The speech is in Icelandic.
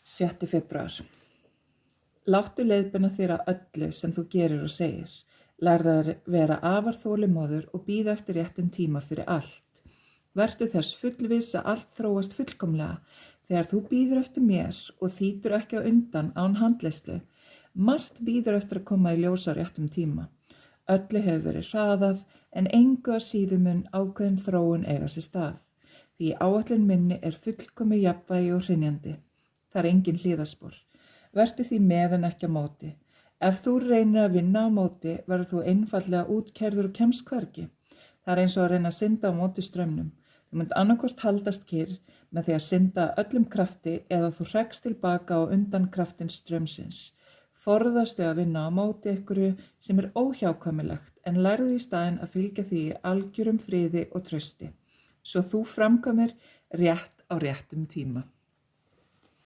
6. febrúar. Láttu leiðbeina þér að öllu sem þú gerir og segir. Lærðu að vera afar þolinmóður og bíða eftir réttum tíma fyrir allt. Vertu þess fullviss að allt þróast fullkomlega þegar þú bíður eftir mér og þýtur ekki á undan án handleiðslu. Margt bíður eftir að koma í ljós á réttum tíma. Öllu hefur verið hraðað en engu að síður mun ákveðin þróun eiga sér stað. Því áætlun minni er fullkomið jafnvægi og hrynjandi. Það er engin hliðarspor. Vertu því með en ekki á móti. Ef þú reynir að vinna á móti, verður þú einfaldlega útkeyrður og kemst hvergi. Það er eins og að reyna að synda á móti straumnum. Þú munt annaðhvort haldast kyrr með því að synda öllum krafti eða þú hrekst tilbaka á undan kraftins straumsins. Forðastu að vinna á móti einhverju sem er óhjákvæmilegt en lærðu í staðinn að fylgja því í algjörum friði og trausti, svo þú framkvæmir rétt á réttum tíma.